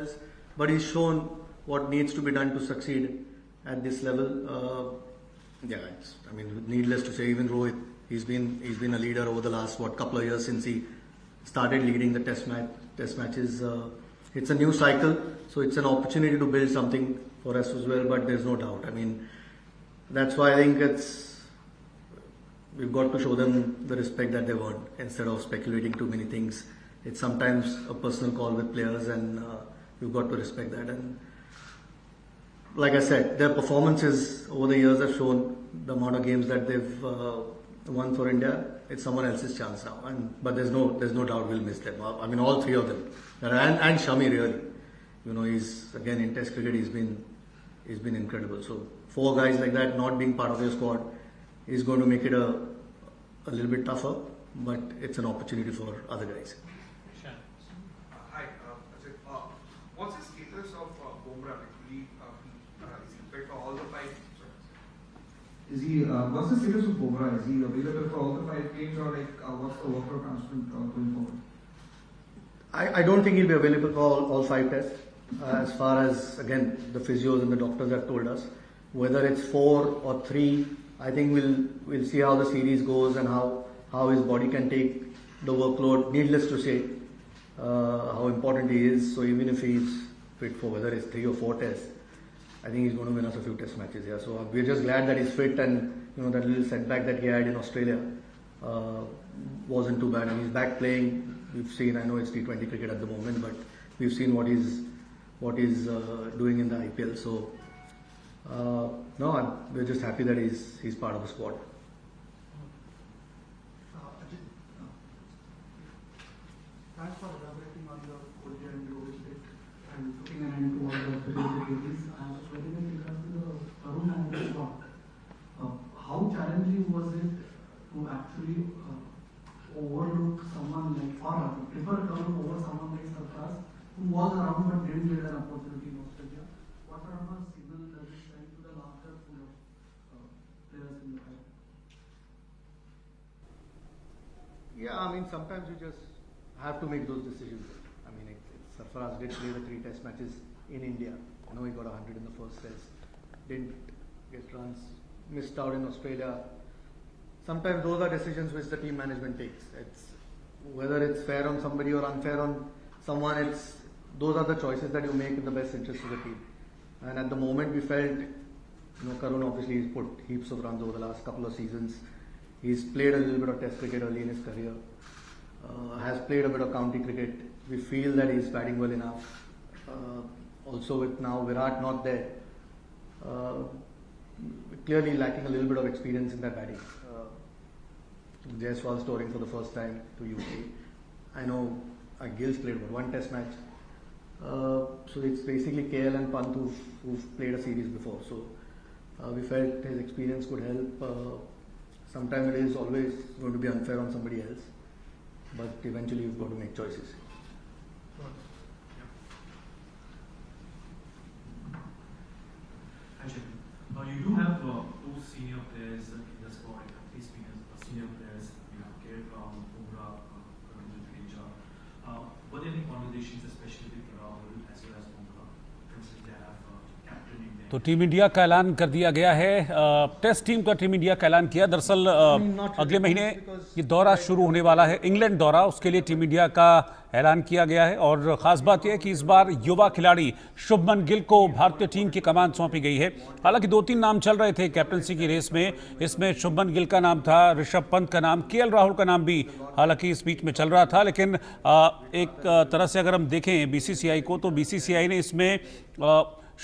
else, but he's shown what needs to be done to succeed at this level. Needless to say, even Rohit, he's been a leader over the last couple of years since he started leading the test matches. It's a new cycle, so it's an opportunity to build something for us as well. But there's no doubt. That's why I think we've got to show them the respect that they've earned instead of speculating too many things. It's sometimes a personal call with players, and we've got to respect that. And like I said, their performances over the years have shown the amount of games that they've won for India. It's someone else's chance now, but there's no doubt we'll miss them. All three of them, and Shami really. He's again in Test cricket. He's been incredible. So 4 guys like that not being part of your squad is going to make it a little bit tougher, but it's an opportunity for other guys. Hi, Ajit. What's the status of Bumrah? Is he fit for all the 5? What's the status of Bumrah? Is he available for all the 5 games, or what's the workload transfer going forward? I don't think he'll be available for all 5 tests. As far as, again, the physios and the doctors have told us, whether it's 4 or 3, I think we'll see how the series goes and how his body can take the workload. Needless to say, how important he is. So even if he's fit for whether it's 3 or 4 tests, I think he's going to win us a few test matches here. So we're just glad that he's fit, and that little setback that he had in Australia wasn't too bad, and he's back playing. We've seen, I know it's T20 cricket at the moment, but we've seen what he's doing in the IPL. So we're just happy that he's part of the squad. Thanks for elaborating on the Kohli and Rohit bit and putting an end to all the difficulties. I was very much interested in the Karun and the squad. How challenging was it to actually overlook someone like, or prefer Karun over someone like Sarfraz, who was around but didn't get an opportunity in Australia? What sort of a signal does it send to the larger pool of players in the side? Yeah, sometimes you just have to make those decisions. Sarfaraz did play the 3 test matches in India. I know he got 100 in the first test, didn't get runs, missed out in Australia. Sometimes those are decisions which the team management takes. Whether it's fair on somebody or unfair on someone, those are the choices that you make in the best interest of the team. And at the moment we felt, Karun obviously he's put heaps of runs over the last couple of seasons. He's played a little bit of test cricket early in his career. Has played a bit of county cricket. We feel that he's batting well enough. Also with now Virat not there, clearly lacking a little bit of experience in that batting. Jaiswal touring for the first time to UK. I know Gill's played but 1 test match. So it's basically KL and Pant who've played a series before. So we felt his experience could help. Sometimes it is always going to be unfair on somebody else, but eventually you've got to make choices. You do have 2 senior players in the squad, 3 senior players. You have Gale, Bumrah, Ravindra Jadeja. Were there any conversations, especially with Rahul as well as Bumrah, considering they have captain in there? तो team India का ऐलान कर दिया गया है। Test team का team India का ऐलान किया। दरअसल अगले महीने ये दौरा शुरू होने वाला है, इंग्लैंड दौरा, उसके लिए टीम इंडिया का ऐलान किया गया है। और ख़ास बात यह है कि इस बार युवा खिलाड़ी शुभमन गिल को भारतीय टीम की कमान सौंपी गई है। हालांकि 2-3 नाम चल रहे थे कैप्टनसी की रेस में, इसमें शुभमन गिल का नाम था, ऋषभ पंत का नाम, केएल राहुल का नाम भी हालांकि इस बीच में चल रहा था। लेकिन एक तरह से अगर हम देखें बीसीसीआई को, तो बीसीसीआई ने इसमें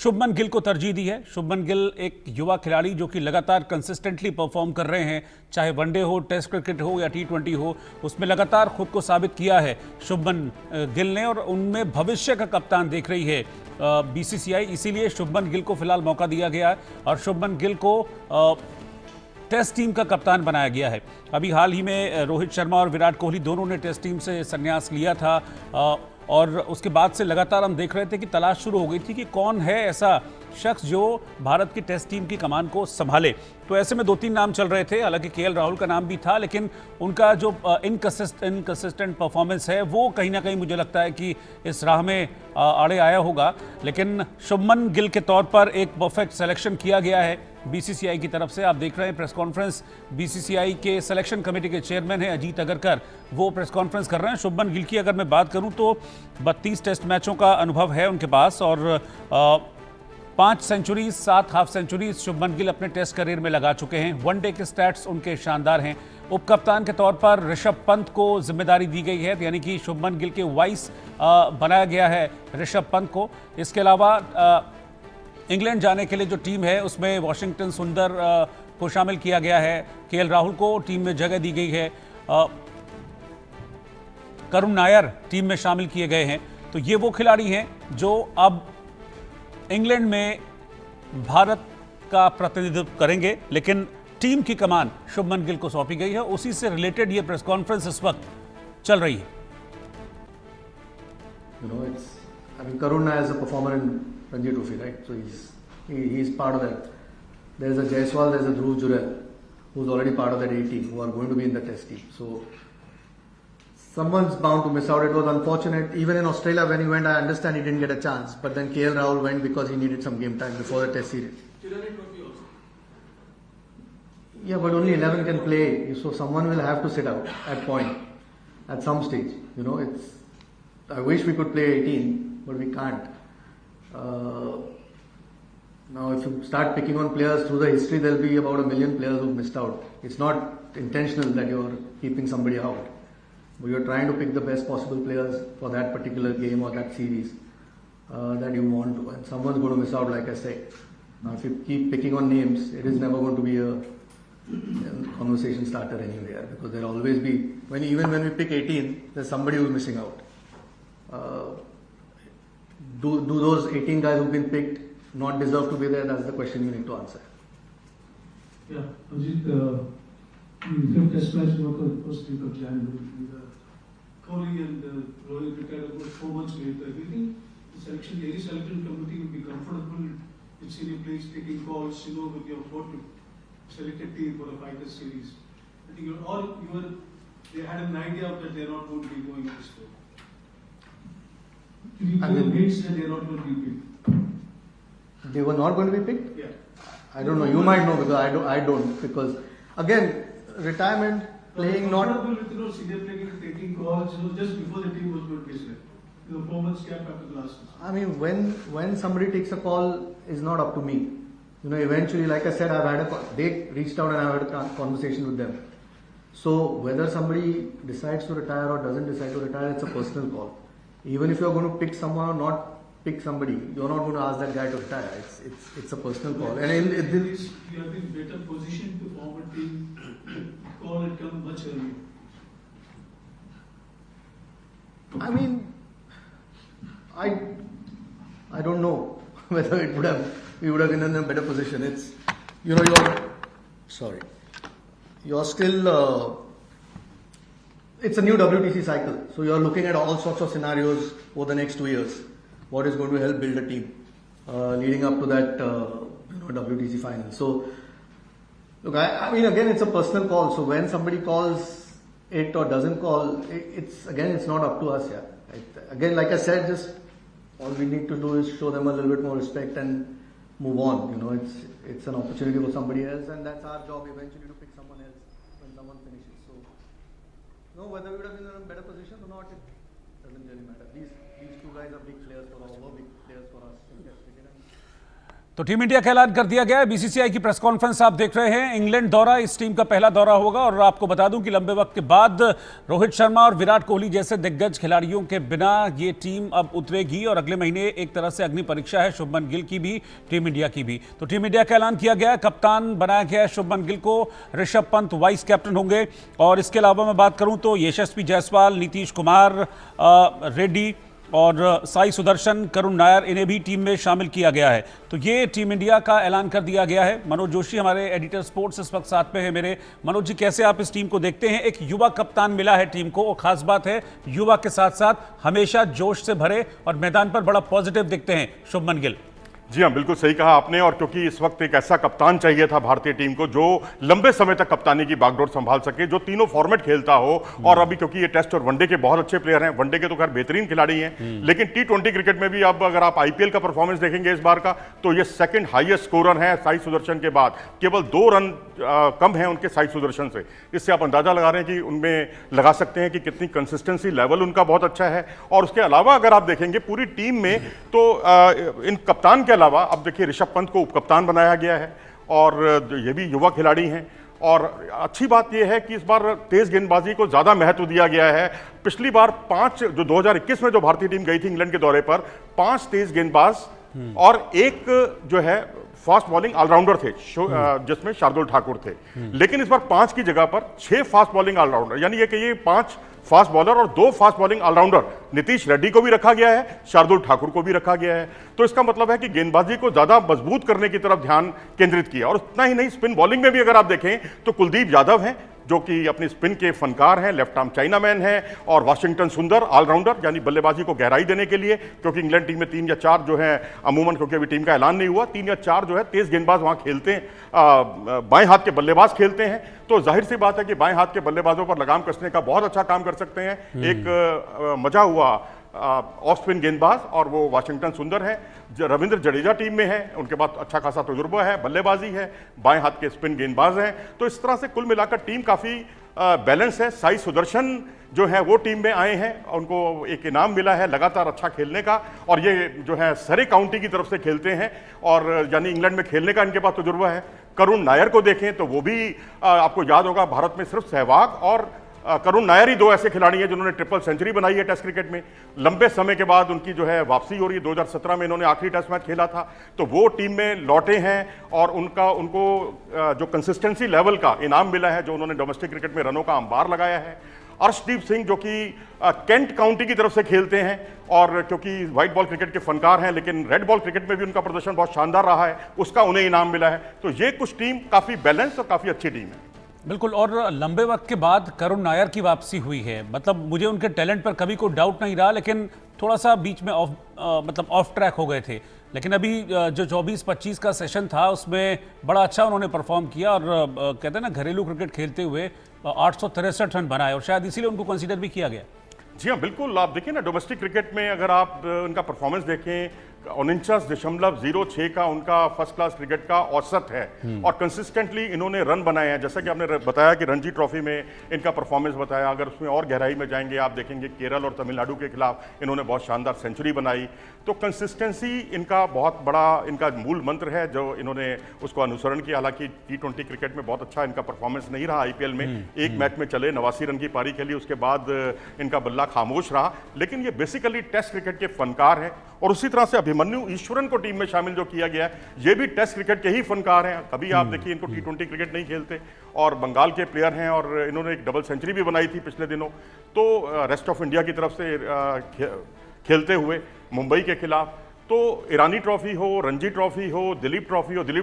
शुभमन गिल को तरजीह दी है। शुभमन गिल एक युवा खिलाड़ी जो कि लगातार कंसिस्टेंटली परफॉर्म कर रहे हैं, चाहे वनडे हो, टेस्ट क्रिकेट हो या T20 हो, उसमें लगातार खुद को साबित किया है शुभमन गिल ने, और उनमें भविष्य का कप्तान देख रही है बीसीसीआई। इसीलिए शुभमन गिल को फिलहाल मौका दिया गया है और शुभमन गिल को टेस्ट टीम का कप्तान बनाया गया है। अभी हाल ही में रोहित शर्मा और विराट कोहली दोनों ने टेस्ट टीम से संन्यास लिया था। और उसके बाद से लगातार हम देख रहे थे कि तलाश शुरू हो गई थी कि कौन है ऐसा शख्स जो भारत की टेस्ट टीम की कमान को संभाले। तो ऐसे में 2-3 नाम चल रहे थे, हालांकि केएल राहुल का नाम भी था, लेकिन उनका जो इनकंसिस्टेंट परफॉर्मेंस है वो कहीं ना कहीं मुझे लगता है कि इस राह में आड़े आया होगा। लेकिन शुभमन गिल के तौर पर एक परफेक्ट सिलेक्शन किया गया है बीसीसीआई की तरफ से। आप देख रहे हैं प्रेस कॉन्फ्रेंस, बीसीसीआई के सिलेक्शन कमेटी के चेयरमैन हैं अजीत अगरकर, वो प्रेस कॉन्फ्रेंस कर रहे हैं। शुभमन गिल की अगर मैं बात करूं तो 32 टेस्ट मैचों का अनुभव है उनके पास और 5 centuries 7 half centuries Shubman Gill अपने टेस्ट करियर में लगा चुके हैं। वनडे के स्टैट्स उनके शानदार हैं। उप कप्तान के तौर पर ऋषभ पंत को जिम्मेदारी दी गई है, यानी कि शुभमन गिल के वाइस बनाया गया है ऋषभ पंत को। इसके अलावा इंग्लैंड जाने के लिए जो टीम है उसमें वॉशिंगटन सुंदर को शामिल किया गया है, केएल राहुल को टीम में जगह दी गई है, करुण नायर टीम में शामिल किए गए हैं। तो ये वो खिलाड़ी हैं जो अब इंग्लैंड में भारत का प्रतिनिधित्व करेंगे, लेकिन टीम की कमान शुभमन गिल को सौंपी गई है। उसी से रिलेटेड ये प्रेस कॉन्फ्रेंस इस वक्त चल रही है। Karun Nair is a performer in Ranji Trophy, right? So he's part of that. There's a Jaiswal, there's a Dhruv Jurel, who's already part of that 18, who are going to be in the test team. So someone's bound to miss out. It was unfortunate. Even in Australia when he went, I understand he didn't get a chance. But then KL Rahul went because he needed some game time before the test series. Yeah, but only 11 can play. So someone will have to sit out at point, at some stage. I wish we could play 18, but we can't. Now if you start picking on players through the history, there'll be about 1 million players who've missed out. It's not intentional that you're keeping somebody out, but you're trying to pick the best possible players for that particular game or that series that you want to, and someone's going to miss out, like I say. Now if you keep picking on names, it is never going to be a conversation starter anywhere, because there'll always be, even when we pick 18, there's somebody who's missing out. Do those 18 guys who've been picked not deserve to be there? That's the question you need to answer. Yeah, Ajit, the test match was the first week of January. Kohli and Rohit retired about 4 months later. Do you think any selection committee will be comfortable with senior players taking calls, with your selected team for a 5-test series? I think they had an idea that they're not going to be going this way. The mates said they're not going to be picked. They were not going to be picked? Yeah. I don't know. You might know, because I don't. Because again, retirement, playing not. With senior players taking calls, just before the team was going to be selected. 4 months gap after the last. I mean, when somebody takes a call, is not up to me. Eventually, like I said, they reached out and I had a conversation with them. So whether somebody decides to retire or doesn't decide to retire, it's a personal call. Even if you're going to pick someone or not pick somebody, you're not going to ask that guy to retire. It's a personal call. And you have been better positioned to form a team. Call it come much earlier. I mean, I don't know whether we would have been in a better position. It's you're still. It's a new WTC cycle, so you're looking at all sorts of scenarios over the next 2 years. What is going to help build a team leading up to that WTC final? So, look, I mean, again, it's a personal call. So when somebody calls it or doesn't call, it's not up to us. Yeah. Again, like I said, just all we need to do is show them a little bit more respect and move on. It's an opportunity for somebody else, and that's our job eventually to pick someone else when someone finishes. So, whether we would have been in a better position or not, it doesn't really matter. These two guys are big players for us, were big players for us in Test cricket. तो team India का ऐलान कर दिया गया है। BCCI की press conference आप देख रहे हैं। इंग्लैंड दौरा इस टीम का पहला दौरा होगा और आपको बता दूं कि लंबे वक्त के बाद रोहित शर्मा और विराट कोहली जैसे दिग्गज खिलाड़ियों के बिना ये टीम अब उतरेगी और अगले महीने एक तरह से अग्नि परीक्षा है शुभमन गिल की भी, टीम इंडिया की भी। तो टीम इंडिया का ऐलान किया गया है, कप्तान बनाया गया है शुभमन गिल को, ऋषभ पंत वाइस कैप्टन होंगे और इसके अलावा मैं बात करूं तो यशस्वी जायसवाल, नीतीश कुमार रेड्डी, और साई सुदर्शन, करुण नायर, इन्हें भी टीम में शामिल किया गया है। तो ये टीम इंडिया का ऐलान कर दिया गया है। मनोज जोशी हमारे एडिटर स्पोर्ट्स इस वक्त साथ में है मेरे। मनोज जी, कैसे आप इस टीम को देखते हैं? एक युवा कप्तान मिला है टीम को और खास बात है युवा के साथ साथ हमेशा जोश से भरे और मैदान पर बड़ा पॉजिटिव दिखते हैं शुभमन गिल। जी हाँ, बिल्कुल सही कहा आपने। और क्योंकि इस वक्त एक ऐसा कप्तान चाहिए था भारतीय टीम को जो लंबे समय तक कप्तानी की बागडोर संभाल सके, जो तीनों फॉर्मेट खेलता हो। और अभी क्योंकि ये टेस्ट और वनडे के बहुत अच्छे प्लेयर हैं, वनडे के तो खैर बेहतरीन खिलाड़ी हैं, लेकिन T20 क्रिकेट में भी अब अगर आप IPL का परफॉर्मेंस देखेंगे इस बार का, तो ये सेकंड हाईएस्ट स्कोरर हैं साई सुदर्शन के बाद। केवल 2 रन कम हैं उनके साई सुदर्शन से। इससे आप अंदाजा लगा रहे हैं कि उनमें लगा सकते हैं कि कितनी कंसिस्टेंसी लेवल उनका बहुत अच्छा है। और उसके अलावा अगर आप देखेंगे पूरी टीम में, तो इन कप्तान के अलावा अब देखिए ऋषभ पंत को उपकप्तान बनाया गया है और ये भी युवा खिलाड़ी हैं। और अच्छी बात यह है कि इस बार तेज गेंदबाजी को ज्यादा महत्व दिया गया है। पिछली बार 5 जो 2021 में जो भारतीय टीम गई थी इंग्लैंड के दौरे पर, 5 तेज गेंदबाज और 1 जो है फास्ट बॉलिंग ऑलराउंडर थे, जिसमें शार्दुल ठाकुर थे। लेकिन इस बार 5 की जगह पर 6 फास्ट बॉलिंग ऑलराउंडर, यानी ये कि ये 5 फास्ट बॉलर और 2 fast bowling allrounder, Nitish Reddy को भी रखा गया है, शार्दुल ठाकुर को भी रखा गया है। तो इसका मतलब है कि गेंदबाजी को ज्यादा मजबूत करने की तरफ ध्यान केंद्रित किया। और उतना ही नहीं, स्पिन बॉलिंग में भी अगर आप देखें तो कुलदीप यादव हैं जो कि अपनी स्पिन के फनकार हैं, लेफ्ट आर्म चाइनामैन हैं, और वाशिंगटन सुंदर ऑलराउंडर, यानी बल्लेबाजी को गहराई देने के लिए, क्योंकि इंग्लैंड टीम में 3 या 4 जो है अमूमन, क्योंकि अभी टीम का ऐलान नहीं हुआ, 3 या 4 जो है तेज गेंदबाज वहां खेलते हैं, बाएं हाथ के बल्लेबाज खेलते हैं। तो जाहिर सी बात है कि बाएं हाथ के बल्लेबाजों पर लगाम कसने का बहुत अच्छा काम कर सकते हैं एक मजा हुआ ऑफ स्पिन गेंदबाज, और वो वाशिंगटन सुंदर है। रविंद्र जडेजा टीम में है, उनके पास अच्छा खासा तजुर्बा है, बल्लेबाजी है, बाएं हाथ के स्पिन गेंदबाज हैं। तो इस तरह से कुल मिलाकर टीम काफी बैलेंस है। साई सुदर्शन जो है वो टीम में आए हैं, उनको एक इनाम मिला है लगातार अच्छा खेलने का, और ये जो है सरे काउंटी की तरफ से खेलते हैं, और यानी इंग्लैंड में खेलने का इनके पास तजुर्बा है। करुण नायर को देखें तो वो भी आपको याद होगा, भारत में सिर्फ सहवाग और करुण नायर ही 2 ऐसे खिलाड़ी हैं जिन्होंने ट्रिपल सेंचुरी बनाई है टेस्ट क्रिकेट में। लंबे समय के बाद उनकी जो है वापसी हो रही है। 2017 में इन्होंने आखिरी टेस्ट मैच खेला था, तो वो टीम में लौटे हैं, और उनको जो कंसिस्टेंसी लेवल का इनाम मिला है, जो उन्होंने डोमेस्टिक क्रिकेट में रनों का अंबार लगाया है। अर्शदीप सिंह जो कि केंट काउंटी की तरफ से खेलते हैं, और क्योंकि व्हाइट बॉल क्रिकेट के फनकार हैं, लेकिन रेड बॉल क्रिकेट में भी उनका प्रदर्शन बहुत शानदार रहा है, उसका उन्हें इनाम मिला है। तो ये कुछ टीम काफी बैलेंस और काफी अच्छी टीम है। बिल्कुल, और लंबे वक्त के बाद करुण नायर की वापसी हुई है। मतलब मुझे उनके टैलेंट पर कभी कोई डाउट नहीं रहा, लेकिन थोड़ा सा बीच में ऑफ ट्रैक हो गए थे। लेकिन अभी जो 24-25 का सेशन था उसमें बड़ा अच्छा उन्होंने परफॉर्म किया, और कहते हैं ना घरेलू क्रिकेट खेलते हुए 863 रन बनाए, और शायद इसीलिए उनको कंसीडर भी किया गया। जी हाँ, बिल्कुल। आप देखिए ना, डोमेस्टिक क्रिकेट में अगर आप उनका परफॉर्मेंस देखें, 49.06 का उनका फर्स्ट क्लास क्रिकेट का औसत है, और कंसिस्टेंटली इन्होंने रन बनाए हैं। जैसा कि आपने बताया कि रणजी ट्रॉफी में इनका परफॉर्मेंस बताया, अगर उसमें और गहराई में जाएंगे आप देखेंगे केरल और तमिलनाडु के खिलाफ इन्होंने बहुत शानदार सेंचुरी बनाई। तो कंसिस्टेंसी इनका बहुत बड़ा इनका मूल मंत्र है, जो इन्होंने उसको अनुसरण किया। हालांकि T20 क्रिकेट में बहुत अच्छा इनका परफॉर्मेंस नहीं रहा। IPL में एक मैच में चले 89 रन की पारी खेली, उसके बाद इनका बल्ला खामोश रहा। लेकिन ये बेसिकली टेस्ट क्रिकेट के फनकार हैं, और उसी तरह से अभिमन्यु ईश्वरन को टीम में शामिल जो किया गया है, ये भी टेस्ट क्रिकेट के ही फनकार हैं। कभी आप देखिए इनको T20 क्रिकेट नहीं खेलते, और बंगाल के प्लेयर हैं, और इन्होंने एक डबल सेंचुरी भी बनाई थी पिछले दिनों। तो रेस्ट ऑफ इंडिया की तरफ से खेलते हुए मुंबई के खिलाफ, तो ईरानी ट्रॉफी हो, रणजी ट्रॉफी हो, दिलीप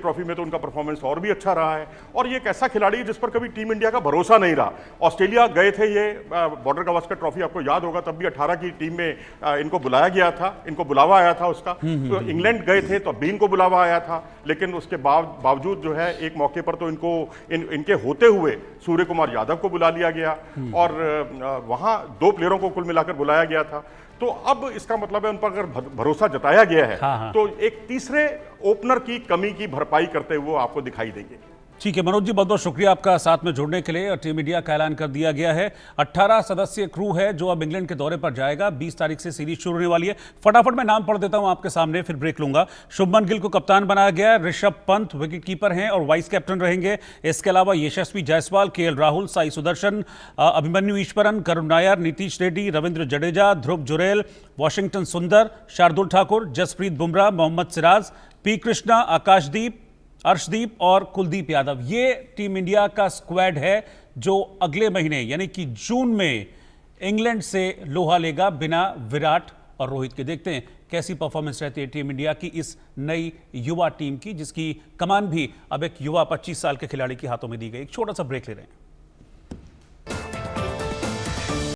ट्रॉफी में तो उनका परफॉर्मेंस और भी अच्छा रहा है। और ये एक ऐसा खिलाड़ी है जिस पर कभी टीम इंडिया का भरोसा नहीं रहा। ऑस्ट्रेलिया गए थे ये बॉर्डर गावस्कर ट्रॉफी, आपको याद होगा, तब भी 18 की टीम में इनको बुलाया गया था, इनको बुलावा आया था उसका। तो इंग्लैंड गए थे तो अभी इनको बुलावा आया था, लेकिन उसके बावजूद जो है एक मौके पर तो इनको इनके होते हुए सूर्य कुमार यादव को बुला लिया गया, और वहाँ 2 प्लेयरों को कुल मिलाकर बुलाया गया था। तो अब इसका मतलब है उन पर अगर भरोसा जताया गया है, हाँ। तो एक तीसरे ओपनर की कमी की भरपाई करते हुए आपको दिखाई देंगे। ठीक है मनोज जी, बहुत बहुत शुक्रिया आपका साथ में जुड़ने के लिए। टीम इंडिया का ऐलान कर दिया गया है। 18 सदस्यीय क्रू है जो अब इंग्लैंड के दौरे पर जाएगा। 20 तारीख से सीरीज शुरू होने वाली है। फटाफट मैं नाम पढ़ देता हूं आपके सामने, फिर ब्रेक लूंगा। शुभमन गिल को कप्तान बनाया गया है। ऋषभ पंत विकेट कीपर हैं और वाइस कैप्टन रहेंगे। इसके अलावा यशस्वी जायसवाल, KL राहुल, साई सुदर्शन, अभिमन्यु ईश्वरन, करुण नायर, नीतीश रेड्डी, रविंद्र जडेजा, ध्रुव जुरेल, वाशिंगटन सुंदर, शार्दुल ठाकुर, जसप्रीत बुमराह, मोहम्मद सिराज, P कृष्णा, आकाशदीप, अर्शदीप और कुलदीप यादव। ये टीम इंडिया का स्क्वाड है जो अगले महीने यानी कि जून में इंग्लैंड से लोहा लेगा बिना विराट और रोहित के। देखते हैं कैसी परफॉर्मेंस रहती है टीम इंडिया की इस नई युवा टीम की, जिसकी कमान भी अब एक युवा 25 साल के खिलाड़ी के हाथों में दी गई। एक छोटा सा ब्रेक ले रहे हैं।